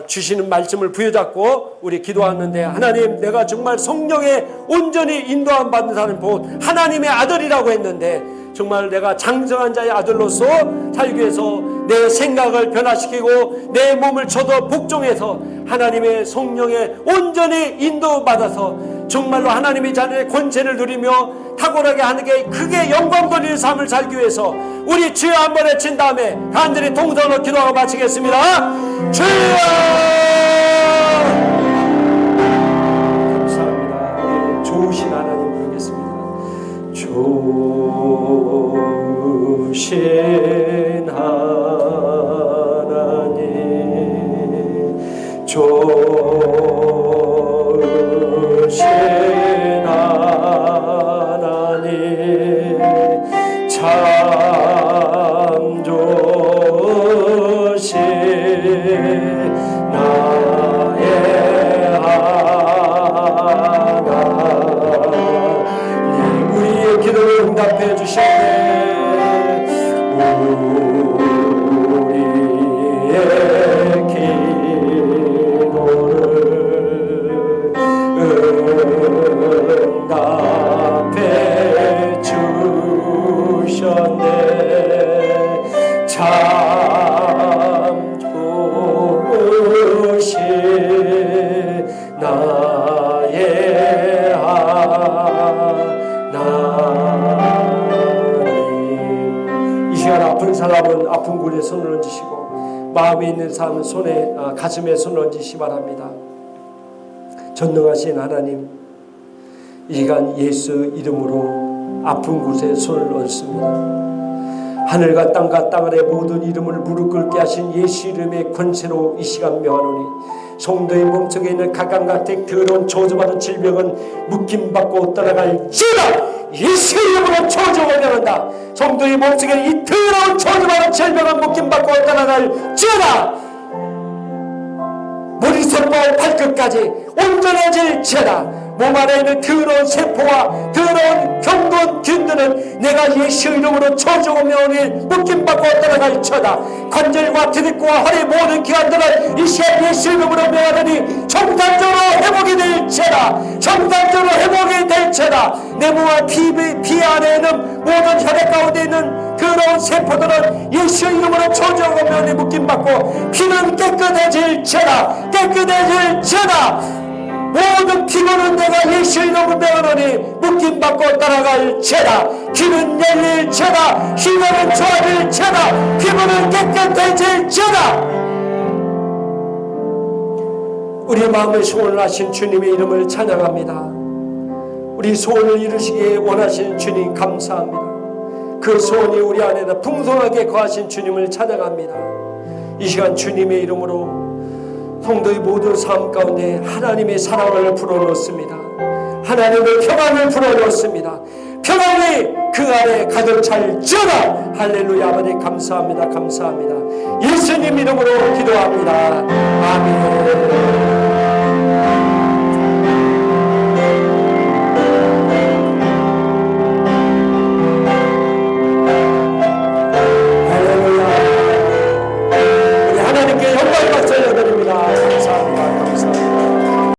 주시는 말씀을 부여잡고 우리 기도하는데 하나님 내가 정말 성령의 온전히 인도함 받는 사람 곧 하나님의 아들이라고 했는데 정말 내가 장성한 자의 아들로서 살기 위해서 내 생각을 변화시키고 내 몸을 쳐서 복종해서 하나님의 성령에 온전히 인도받아서 정말로 하나님의 자녀의 권세를 누리며 탁월하게 하는 게 크게 영광 돌리는 삶을 살기 위해서 우리 주여 한번 외친 다음에 간절히 동성으로 기도하고 마치겠습니다. 주여 감사합니다. 우리 좋으신 하나님 부르겠습니다. 좋으신 하나님 좋으신 하나님 참 좋으신 나의 하나님 우리의 기도를 응답해 주시네. 우리의 기도를 응답해 주셨네. 참 좋으신 나의 하나님. 이 시간 아픈 사람은 아픈 곳에 손을 얹으시고 마음에 있는 사람은 가슴에 손을 얹으시기 바랍니다. 전능하신 하나님 이 시간 예수 이름으로 아픈 곳에 손을 얹습니다. 하늘과 땅과 땅 아래 모든 이름을 무릎 꿇게 하신 예수 이름의 권세로 이 시간 명하노니 성도의 몸속에 있는 각각각택 더러운 저주받은 질병은 묶임받고 떠나갈지어다. 예수 이름으로 저주를 명한다. 성도의 몸속에 이 더러운 저주받은 질병은 묶임받고 떠나갈지어다. 머리부터 발끝까지 온전해질지어다. 몸 안에 있는 더러운 세포와 더러운 경건균들은 내가 예수 이름으로 저주하며 묶임받고 떠나갈지어다. 관절과 드립과 허리 모든 기관들은 이 시간 예수 이름으로 명하더니 정상적으로 회복이 될지어다. 정상적으로 회복이 될지어다. 내 몸과 피 안에 있는 모든 혈액 가운데 있는 더러운 세포들은 예수 이름으로 저주하며 묶임받고 피는 깨끗해질지어다. 깨끗해질지어다. 모든 피부는 내가 예수 이름으로 명하노니 묶임받고 따라갈지어다. 귀는 열릴지어다. 희망은 좋아질지어다. 피부는 깨끗해질지어다. 우리 마음의 소원을 하신 주님의 이름을 찬양합니다. 우리 소원을 이루시기에 원하시는 주님 감사합니다. 그 소원이 우리 안에다 풍성하게 거하신 주님을 찬양합니다. 이 시간 주님의 이름으로 성도의 모든 삶 가운데 하나님의 사랑을 불어넣습니다. 하나님의 평안을 불어넣습니다. 평안이 그 안에 가득 찰지어다. 할렐루야. 아버지 감사합니다. 감사합니다. 예수님 이름으로 기도합니다. 아멘.